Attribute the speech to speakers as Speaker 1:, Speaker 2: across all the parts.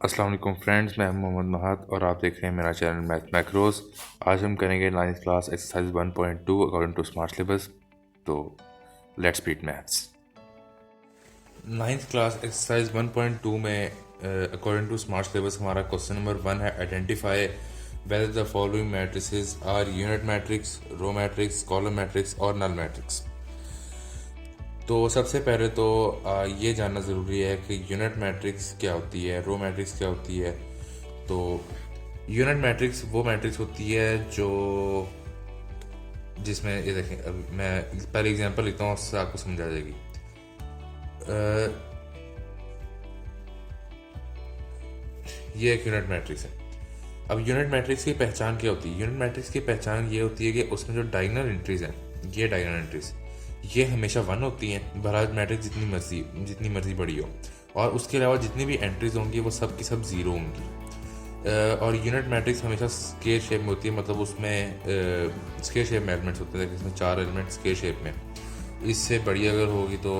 Speaker 1: अस्सलाम वालेकुम फ्रेंड्स, मैं मोहम्मद महात और आप देख रहे हैं मेरा चैनल मैथ मैक्रोस। आज हम करेंगे 9th class exercise 1.2 according to smart syllabus. तो let's speed maths. 9th class exercise 1.2 में अकॉर्डिंग टू स्मार्ट सिलेबस हमारा क्वेश्चन नंबर 1 है, identify whether the following matrices are unit matrix, row matrix, column matrix और null matrix. तो सबसे पहले तो ये जानना ज़रूरी है कि यूनिट मैट्रिक्स क्या होती है, रो मैट्रिक्स क्या होती है। तो यूनिट मैट्रिक्स वो मैट्रिक्स होती है जो जिसमें ये देखें, मैं पहले एग्जांपल लेता हूँ, उससे आपको समझ आ जाएगी। ये एक यूनिट मैट्रिक्स है। अब यूनिट मैट्रिक्स की पहचान क्या होती है? यूनिट मैट्रिक्स की पहचान ये होती है कि उसमें जो डायगोनल एंट्रीज हैं, ये डायगोनल एंट्रीज ये हमेशा 1 होती हैं, भला मैट्रिक्स जितनी मर्जी बड़ी हो, और उसके अलावा जितनी भी एंट्रीज होंगी वो सब की सब 0 होंगी। और यूनिट मैट्रिक्स हमेशा स्क्वायर शेप में होती है, मतलब उसमें स्क्वायर शेप में एलिमेंट्स होते हैं, जिसमें 4 एलिमेंट स्क्वायर शेप में। इससे बड़ी अगर होगी तो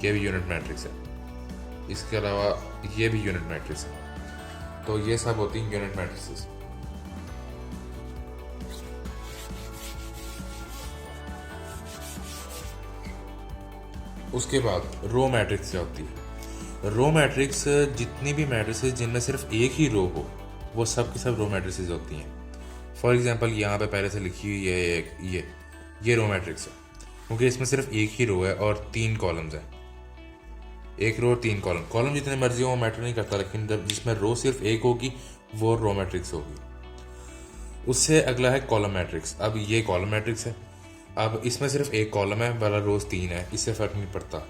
Speaker 1: ये भी यूनिट मैट्रिक्स है, इसके अलावा ये भी यूनिट मैट्रिक्स है। तो ये सब होती हैं यूनिट मैट्रिक्स। उसके बाद रो मैट्रिक्स क्या होती है? रो मैट्रिक्स जितनी भी मैट्रिक्स जिनमें सिर्फ एक ही रो हो, वो सब की सब रो मैट्रिक्स होती हैं। फॉर एग्जांपल यहाँ पे पहले से लिखी हुई है ये रो मैट्रिक्स है, क्योंकि इसमें सिर्फ एक ही रो है और 3 कॉलम्स हैं। एक रो और 3 कॉलम जितने मर्जी हो मैटर नहीं करता, लेकिन जब जिसमें रो सिर्फ एक होगी वो रो मैट्रिक्स होगी। उससे अगला है कॉलम मैट्रिक्स। अब ये कॉलम मैट्रिक्स है, अब इसमें सिर्फ एक कॉलम है, वाला रोज 3 है, इससे फ़र्क नहीं पड़ता,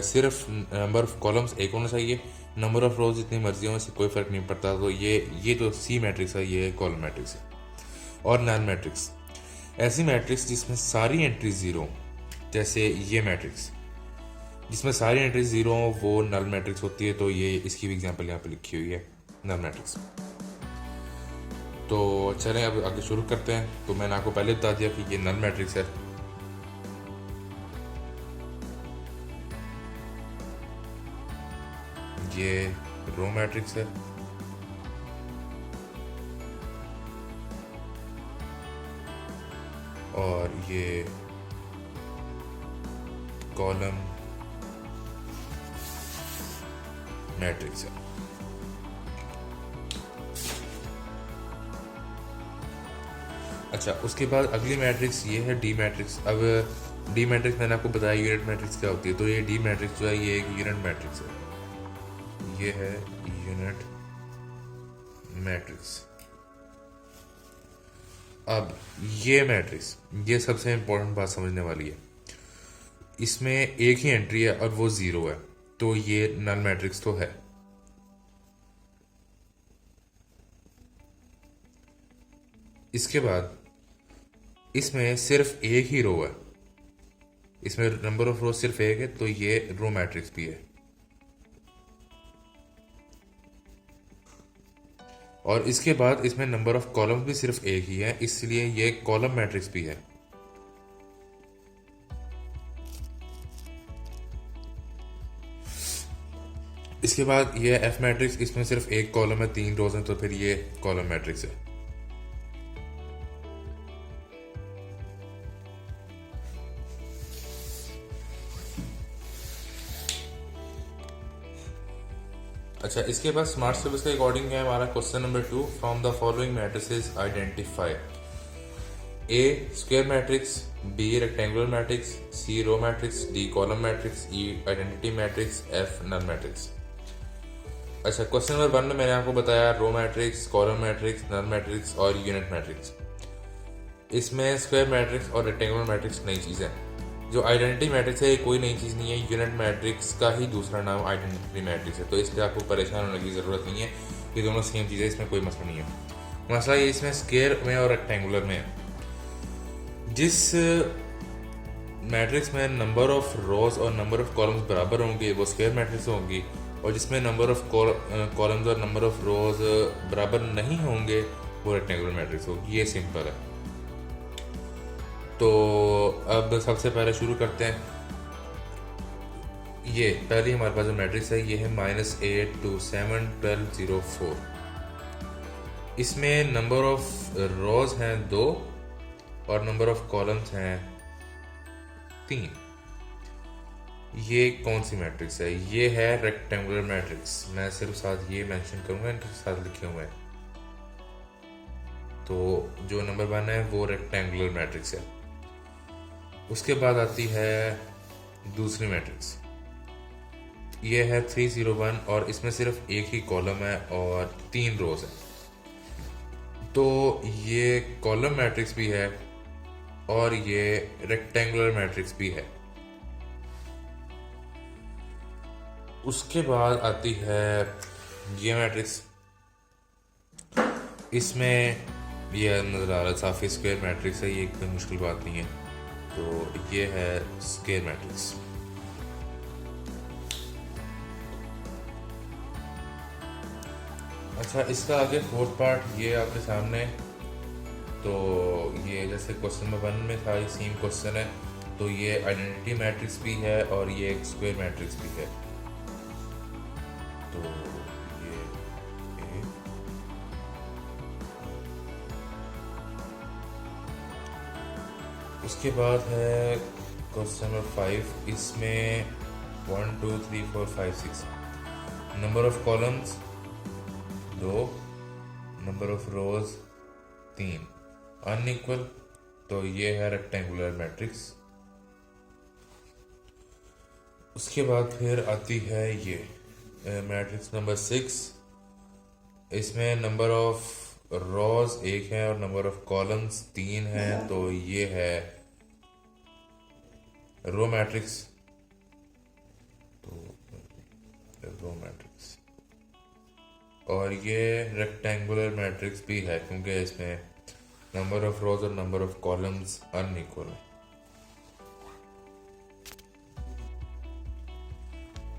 Speaker 1: सिर्फ नंबर ऑफ कॉलम्स एक होना चाहिए, नंबर ऑफ रोज जितनी मर्जी हो, इससे कोई फ़र्क नहीं पड़ता। तो ये तो सी मैट्रिक्स है, ये कॉलम मैट्रिक्स है। और नल मैट्रिक्स ऐसी मैट्रिक्स जिसमें सारी एंट्रीज 0, जैसे ये मैट्रिक्स जिसमें सारी एंट्रीज 0 हो, वो नल मैट्रिक्स होती है। तो ये इसकी भी एग्जांपल यहाँ पे लिखी हुई है, नल मैट्रिक्स। तो चलें अब आगे शुरू करते हैं। तो मैंने आपको पहले बता दिया कि ये नल मैट्रिक्स है। ये रो मैट्रिक्स है, और ये कॉलम मैट्रिक्स है। अच्छा, उसके बाद अगली मैट्रिक्स ये है डी मैट्रिक्स। अब डी मैट्रिक्स मैंने आपको बताया यूनिट मैट्रिक्स क्या होती है, तो ये डी मैट्रिक्स जो है ये एक यूनिट मैट्रिक्स है। ये है यूनिट मैट्रिक्स। अब ये मैट्रिक्स, ये सबसे इंपॉर्टेंट बात समझने वाली है, इसमें एक ही एंट्री है और वो 0 है, तो ये नल मैट्रिक्स तो है। इसके बाद इसमें सिर्फ एक ही रो है, इसमें नंबर ऑफ रो सिर्फ एक है, तो ये रो मैट्रिक्स भी है। और इसके बाद इसमें नंबर ऑफ कॉलम्स भी सिर्फ एक ही है, इसलिए ये कॉलम मैट्रिक्स भी है। इसके बाद ये एफ मैट्रिक्स, इसमें सिर्फ एक कॉलम है, 3 रोज हैं, तो फिर ये कॉलम मैट्रिक्स है। अच्छा, इसके बाद स्मार्ट सिलेबस के अकॉर्डिंग है हमारा question number 2, from the following matrices identify A square matrix, B rectangular matrix, C row matrix, D column matrix, E identity matrix, F null matrix. अच्छा, क्वेश्चन नंबर 1 में मैंने आपको बताया row matrix, column matrix, null matrix और unit matrix. इसमें square matrix और rectangular matrix नई चीज़ है। जो आइडेंटिटी मैट्रिक्स है ये कोई नई चीज़ नहीं है, यूनिट मैट्रिक्स का ही दूसरा नाम आइडेंटिटी मैट्रिक्स है। तो इसलिए आपको परेशान होने की ज़रूरत नहीं है, ये दोनों सेम चीज़ें, इसमें कोई मसला नहीं है। मसला ये इसमें स्क्वायर में और रेक्टेंगुलर में है। जिस मैट्रिक्स में नंबर ऑफ रोज और नंबर ऑफ कॉलम्स बराबर होंगे वो स्क्वायर मैट्रिक्स होंगी, और जिसमें नंबर ऑफ कॉलम्स और नंबर ऑफ रोज बराबर नहीं होंगे वो रेक्टेंगुलर मैट्रिक्स होगी। ये सिंपल है। तो अब सबसे पहले शुरू करते हैं। ये पहली हमारे पास जो मैट्रिक्स है ये है -8 2 7 12 0 4। इसमें नंबर ऑफ रोज हैं 2 और नंबर ऑफ कॉलम्स हैं 3। ये कौन सी मैट्रिक्स है? ये है रेक्टेंगुलर मैट्रिक्स। मैं सिर्फ साथ ये मेंशन करूंगा, इनके साथ लिखे हुए हैं। तो जो नंबर 1 है वो रेक्टेंगुलर मैट्रिक्स है। उसके बाद आती है दूसरी मैट्रिक्स, ये है 301 और इसमें सिर्फ एक ही कॉलम है और 3 रोज है। तो ये कॉलम मैट्रिक्स भी है और ये रेक्टेंगुलर मैट्रिक्स भी है। उसके बाद आती है ये मैट्रिक्स। इसमें ये नज़र आ रहा है साफी स्क्वायर मैट्रिक्स है, ये कोई मुश्किल बात नहीं है। तो ये है स्क्वायर मैट्रिक्स। अच्छा, इसका आगे फोर्थ पार्ट ये आपके सामने। तो ये जैसे क्वेश्चन नंबर 1 में था, ये सेम क्वेश्चन है। तो ये आइडेंटिटी मैट्रिक्स भी है और ये एक स्क्वायर मैट्रिक्स भी है। तो ये उसके बाद है क्वेश्चन नंबर 5। इसमें 1 2 3 4 5 6 number of columns 2, number of rose 3, unequal. तो ये है रेक्टेंगुलर मैट्रिक्स। उसके बाद फिर आती है ये मैट्रिक्स नंबर 6। इसमें नंबर ऑफ रोज 1 है और नंबर ऑफ कॉलम्स 3 है। तो ये है रो मैट्रिक्स। तो रो मैट्रिक्स और ये रेक्टेंगुलर मैट्रिक्स भी है क्योंकि इसमें नंबर ऑफ रोज और नंबर ऑफ कॉलम्स अनइक्वल है।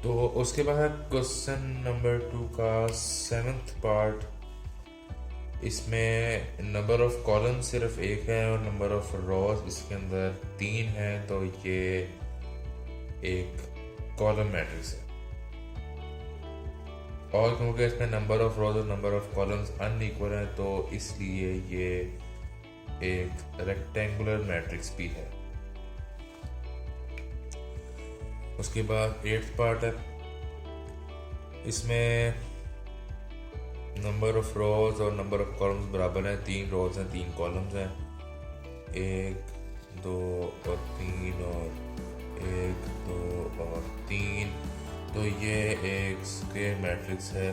Speaker 1: तो उसके बाद क्वेश्चन नंबर 2 का 7th पार्ट। इसमें नंबर ऑफ कॉलम सिर्फ 1 है और नंबर ऑफ रोज इसके अंदर 3 है। तो ये एक कॉलम मैट्रिक्स है। और क्योंकि इसमें नंबर ऑफ रोज और नंबर ऑफ कॉलम्स अनइक्वल है तो इसलिए ये एक रेक्टेंगुलर मैट्रिक्स भी है। उसके बाद 8th पार्ट है। इसमें नंबर ऑफ रोज और नंबर ऑफ कॉलम्स बराबर हैं। 3 रोज हैं, 3 कॉलम्स हैं, 1 2 और 3 और 1 2 और 3। तो ये एक स्क्वायर मैट्रिक्स है।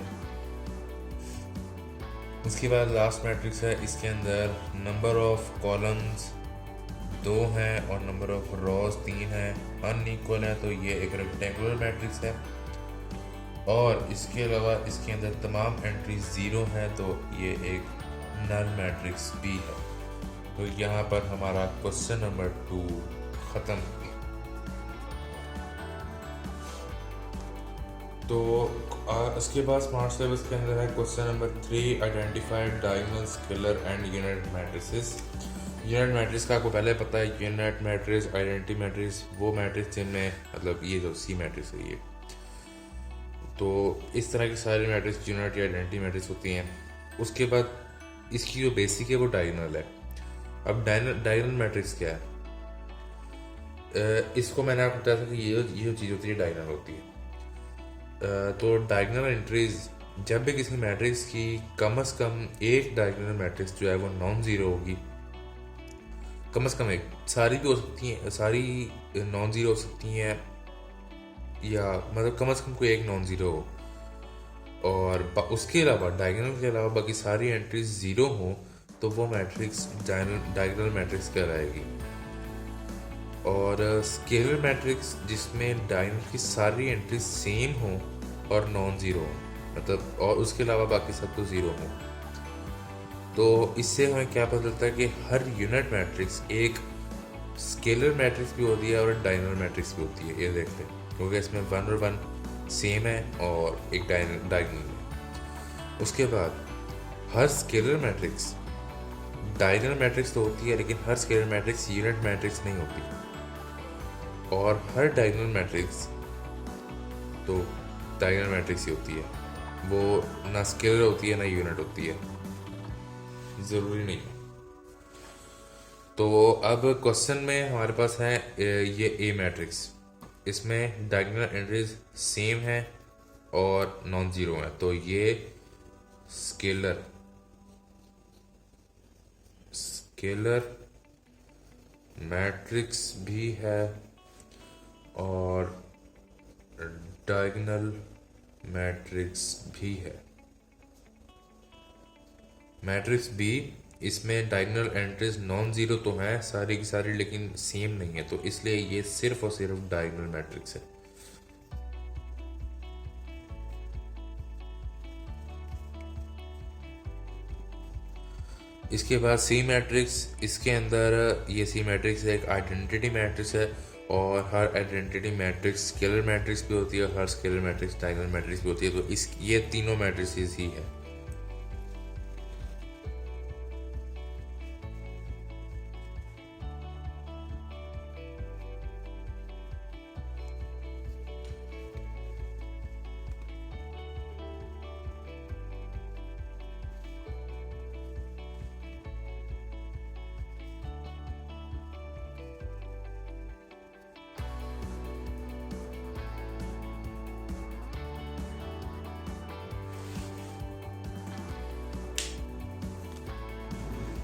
Speaker 1: उसके बाद लास्ट मैट्रिक्स है। इसके अंदर नंबर ऑफ कॉलम्स 2 हैं और नंबर ऑफ रोज 3 हैं, अनइक्वल है। तो ये एक रेक्टेंगुलर मैट्रिक्स है। और इसके अलावा इसके अंदर तमाम एंट्रीज 0 हैं। तो ये एक नल मैट्रिक्स भी है। तो यहाँ पर हमारा क्वेश्चन नंबर 2 ख़त्म हो गया। तो उसके बाद स्मार्ट सिलेबस के अंदर है question number 3, identified diagonal scalar and unit matrices. Unit matrix का आपको पहले पता है, यूनिट मैट्रिक्स, आइडेंटिटी मैट्रिक्स, वो मैट्रिक्स जिनमें मतलब ये जो सी मैट्रिक्स है ये। तो इस तरह की सारी मैट्रिक्स यूनिट या आइडेंटिटी मैट्रिक्स होती हैं। उसके बाद इसकी जो बेसिक है वो डायगोनल है। अब डायगोनल मैट्रिक्स क्या है? इसको मैंने आपको बताया था कि ये जो चीज़ होती है डायगोनल होती है। तो डायगोनल एंट्रीज जब भी किसी मैट्रिक्स की कम से कम एक डायगोनल मैट्रिक्स जो है वो नॉन ज़ीरो होगी, कम से कम एक, सारी भी हो सकती हैं, सारी नॉन ज़ीरो हो सकती हैं, या मतलब कम से कम कोई एक नॉन ज़ीरो हो, और उसके अलावा डायगोनल के अलावा बाकी सारी एंट्रीज ज़ीरो हो, तो वो मैट्रिक्स डायगोनल मैट्रिक्स कहलाएगी। और स्केलर मैट्रिक्स जिसमें डायगोनल की सारी एंट्रीज सेम हो और नॉन ज़ीरो हो, मतलब और उसके अलावा बाकी सब तो ज़ीरो हो। तो इससे हमें क्या पता चलता है कि हर यूनिट मैट्रिक्स एक स्केलर मैट्रिक्स भी होती है और डायगोनल मैट्रिक्स भी होती है। ये देखते हैं क्योंकि इसमें 1 और 1 सेम है और एक डायगोनल है। उसके बाद हर स्केलर मैट्रिक्स डायगोनल मैट्रिक्स तो होती है, लेकिन हर स्केलर मैट्रिक्स यूनिट मैट्रिक्स नहीं होती, और हर डायगोनल मैट्रिक्स तो डायगोनल मैट्रिक्स ही होती है, वो ना स्केलर होती है ना यूनिट होती है, ज़रूरी नहीं है। तो अब क्वेश्चन में हमारे पास है ये ए मैट्रिक्स, इसमें डायगोनल एंट्रीज सेम है और नॉन ज़ीरो है, तो ये स्केलर स्केलर मैट्रिक्स भी है और डायगोनल मैट्रिक्स भी है। मैट्रिक्स बी, इसमें डायगोनल एंट्रीज नॉन ज़ीरो तो हैं सारी की सारी, लेकिन सेम नहीं है, तो इसलिए ये सिर्फ और सिर्फ डायगोनल मैट्रिक्स है। इसके बाद सी मैट्रिक्स, इसके अंदर ये सी मैट्रिक्स एक आइडेंटिटी मैट्रिक्स है, और हर आइडेंटिटी मैट्रिक्स स्केलर मैट्रिक्स भी होती है, हर स्केलर मैट्रिक्स डायगोनल मैट्रिक्स भी होती है, तो इस ये तीनों मैट्रिक्स ही है।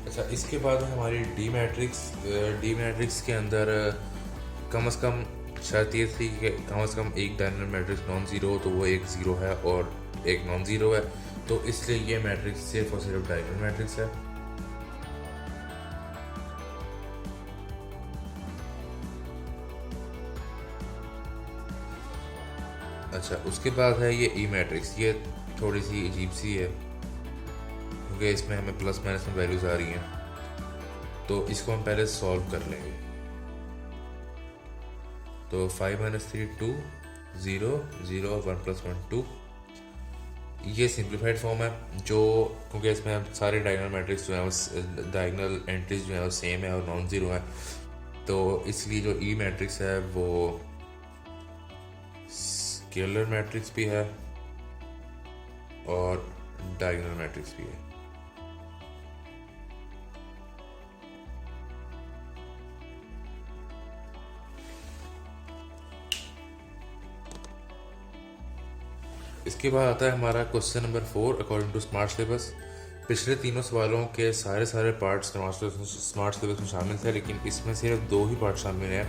Speaker 1: अच्छा, इसके बाद है हमारी डी मैट्रिक्स। डी मैट्रिक्स के अंदर कम से कम शर्त ये थी कि कम से कम एक डायगोनल मैट्रिक्स नॉन ज़ीरो हो, तो वो एक ज़ीरो है और एक नॉन ज़ीरो है, तो इसलिए ये मैट्रिक्स सिर्फ और सिर्फ डायगोनल मैट्रिक्स है। अच्छा, उसके बाद है ये ई मैट्रिक्स, ये थोड़ी सी अजीब सी है क्योंकि इसमें हमें प्लस माइनस में वैल्यूज़ आ रही हैं, तो इसको हम पहले सॉल्व कर लेंगे। तो 5 - 3 2 0 0 1 + 1 2, ये सिंप्लीफाइड फॉर्म है, जो क्योंकि इसमें सारे डायगोनल मैट्रिक्स जो है वो डायगोनल एंट्रीज जो है वो सेम है और नॉन ज़ीरो है, तो इसलिए जो ई मैट्रिक्स है वो स्केलर मैट्रिक्स भी है और डायगोनल मैट्रिक्स भी है। इसके बाद आता है हमारा question number 4 according to smart syllabus. पिछले तीनों सवालों के सारे पार्ट्स स्मार्ट सिलेबस में शामिल थे, लेकिन इसमें सिर्फ दो ही पार्ट शामिल हैं,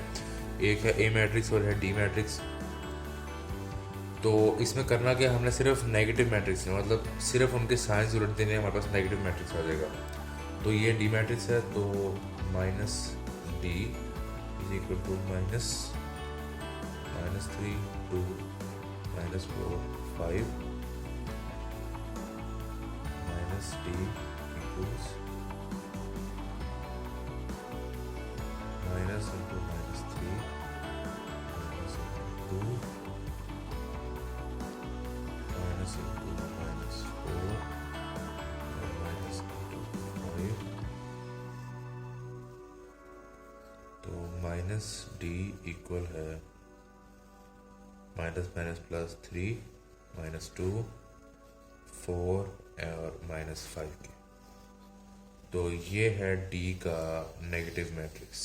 Speaker 1: एक है ए मैट्रिक्स और है डी मैट्रिक्स। तो इसमें करना क्या, हमने सिर्फ नेगेटिव मैट्रिक्स है, मतलब सिर्फ उनके साइन जरूरत देने हमारे पास नेगेटिव मैट्रिक्स आ जाएगा। तो ये डी मैट्रिक्स है, तो -d = -3 2 -4 5 -d equals -3 -2 तो -d इक्वल है -3 -2 4 और -5 के। तो ये है d का नेगेटिव मैट्रिक्स।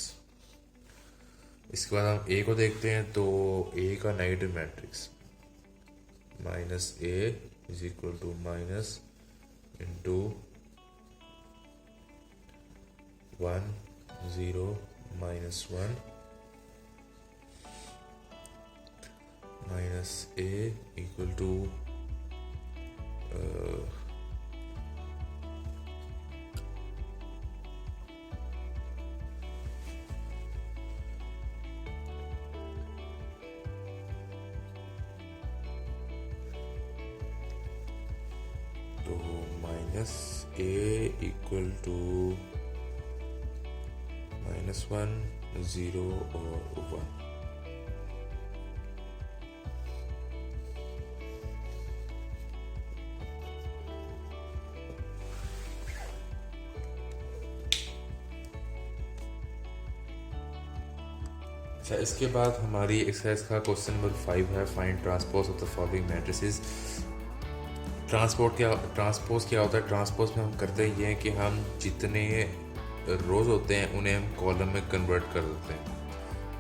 Speaker 1: इसके बाद हम a को देखते हैं, तो a का नेगेटिव मैट्रिक्स -a = -, 1 0 -1 -a = तो -a = -1 0 और 1। अच्छा, इसके बाद हमारी एक्सरसाइज का क्वेश्चन नंबर 5 है, find transpose of the following matrices. Transpose क्या होता है? ट्रांसपोज में हम करते ये हैं कि हम जितने रोज़ होते हैं उन्हें हम कॉलम में कन्वर्ट कर देते हैं।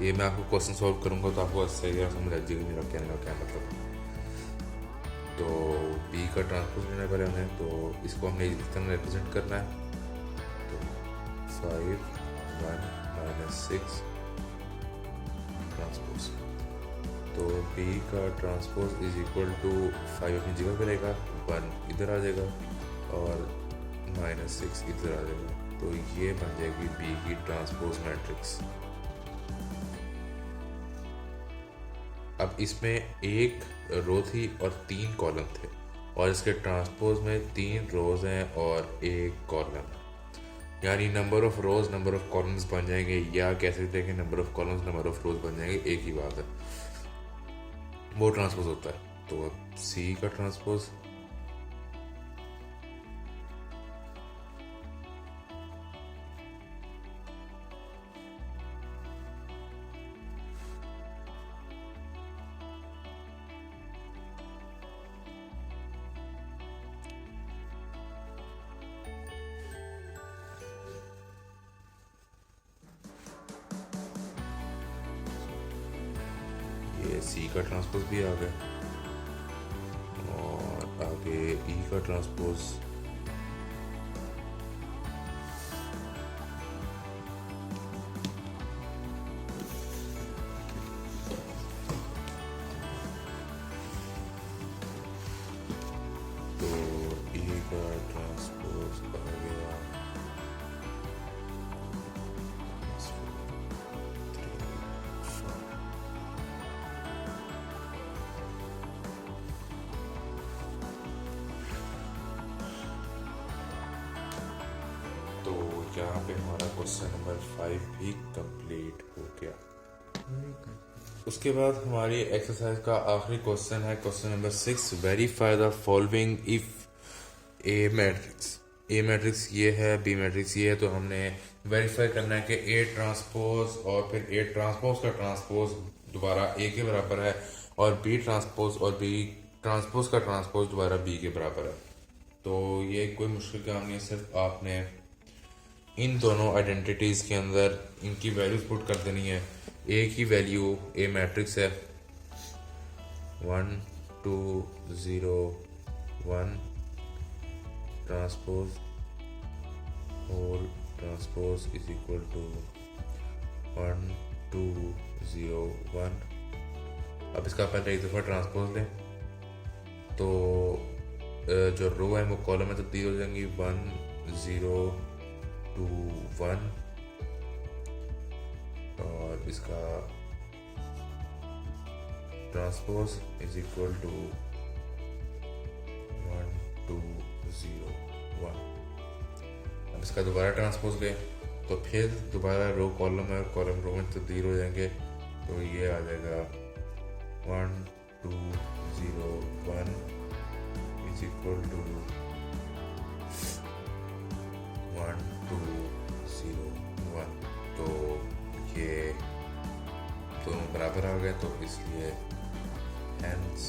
Speaker 1: ये मैं आपको क्वेश्चन सॉल्व करूँगा तो आपको सही समझ आ जाएगी मेरा कहने का क्या मतलब। तो बी का ट्रांसपोज लेना पड़े उन्हें, तो इसको हमने इस तरह रिप्रेजेंट करना है। तो 5 1 -6 ट्रांसपोज, तो बी का ट्रांसपोज इज इक्वल टू 5 अपनी जगह पे रहेगा, 1 इधर आ जाएगा और -6 इधर आ जाएगा। तो ये बन जाएगी बी की ट्रांसपोज मैट्रिक्स। अब इसमें एक रो थी और 3 कॉलम थे, और इसके ट्रांसपोज में 3 रोज हैं और 1 कॉलम, यानी number of rose number of columns बन जाएंगे, या कैसे देखें number of columns number of रोज बन जाएंगे, एक ही बात है, वो ट्रांसपोज होता है। तो अब सी का ट्रांसपोज ये सी का ट्रांसपोज भी आ गया, और आगे ई का ट्रांसपोज यहाँ पे हमारा क्वेश्चन नंबर 5 भी कंप्लीट हो गया। उसके बाद हमारी एक्सरसाइज का आखिरी क्वेश्चन है question number 6, verify the following if A matrix. A matrix ये है, बी मैट्रिक्स ये है, तो हमने वेरीफाई करना है कि ए ट्रांसपोज और फिर ए ट्रांसपोज का ट्रांसपोज दोबारा ए के बराबर है, और बी ट्रांसपोज और बी ट्रांसपोज का ट्रांसपोज दोबारा बी के बराबर है। तो ये कोई मुश्किल काम नहीं है, सिर्फ आपने इन दोनों आइडेंटिटीज के अंदर इनकी वैल्यूज पुट कर देनी है। ए की वैल्यू, ए मैट्रिक्स है 1 2 0 1 transpose whole transpose is equal to 1 2 0 1। अब इसका पहले एक दफ़ा ट्रांसपोज लें, तो जो रो है वो कॉलम में तब्दील हो जाएंगी, 1 0 2 1, और इसका ट्रांसपोज इज इक्वल टू 1 2 0 1। अब इसका दोबारा ट्रांसपोज ले, तो फिर दोबारा रो कॉलम है, कॉलम रो में तब्दील हो जाएंगे, तो ये आ जाएगा 1 2 0 1 इज इक्वल टू 1 2 0 1। तो ये दोनों बराबर आ गए, तो इसलिए हेंस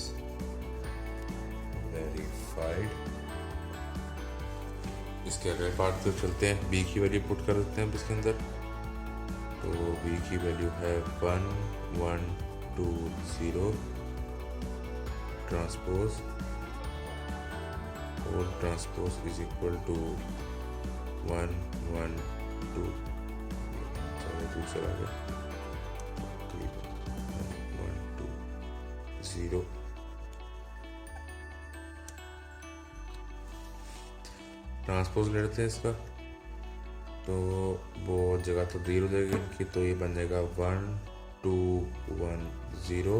Speaker 1: वेरीफाइड। इसके अगले पार्ट पे चलते हैं, बी की वैल्यू पुट कर देते हैं इसके अंदर। तो बी की वैल्यू है 1 1 2 0 ट्रांसपोज और ट्रांसपोज इज इक्वल टू 1 1 2, दूसरा आ गया 1 2 0। ट्रांसपोज लेते हैं इसका, तो वो जगह तब्दील हो जाएगी इनकी, तो ये बन जाएगा 1 2 1 0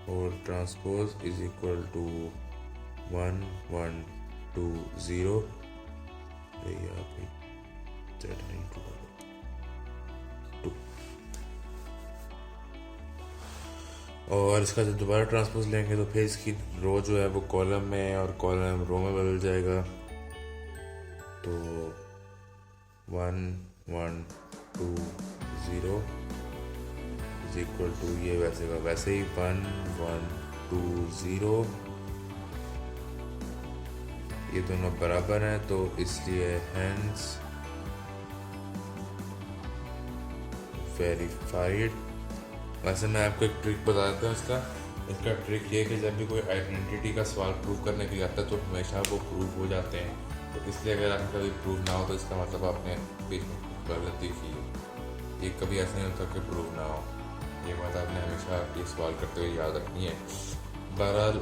Speaker 1: और ट्रांसपोज इज इक्वल टू 1 1 2 0। और इसका जब दोबारा ट्रांसपोज लेंगे तो फिर इसकी रो जो है वो कॉलम में और कॉलम रो में बदल जाएगा। तो 1 1 2 0 इज इक्वल टू ये वैसे का वैसे ही 1 1 2 0, ये दोनों बराबर हैं तो इसलिए हैंस वेरीफाइड। वैसे मैं आपको एक ट्रिक बता देता हूँ इसका ट्रिक ये है कि जब भी कोई आइडेंटिटी का सवाल प्रूव करने के लिए आता है तो हमेशा वो प्रूव हो जाते हैं, तो इसलिए अगर आपका कभी प्रूव ना हो तो इसका मतलब आपने गलती की है। ये कभी ऐसा नहीं होता कि प्रूव ना हो, ये बात आपने हमेशा ये सवाल करते हुए याद रखनी है। बहरहाल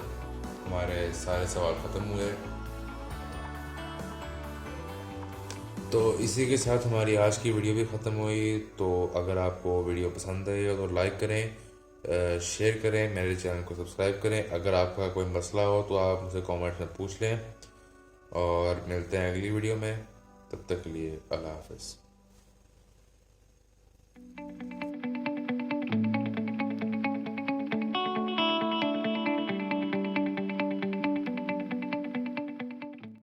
Speaker 1: हमारे सारे सवाल ख़त्म हुए, तो इसी के साथ हमारी आज की वीडियो भी ख़त्म हुई। तो अगर आपको वीडियो पसंद आई हो तो लाइक करें, शेयर करें, मेरे चैनल को सब्सक्राइब करें। अगर आपका कोई मसला हो तो आप मुझसे कमेंट में पूछ लें, और मिलते हैं अगली वीडियो में। तब तक के लिए अल्लाह हाफ़िज़।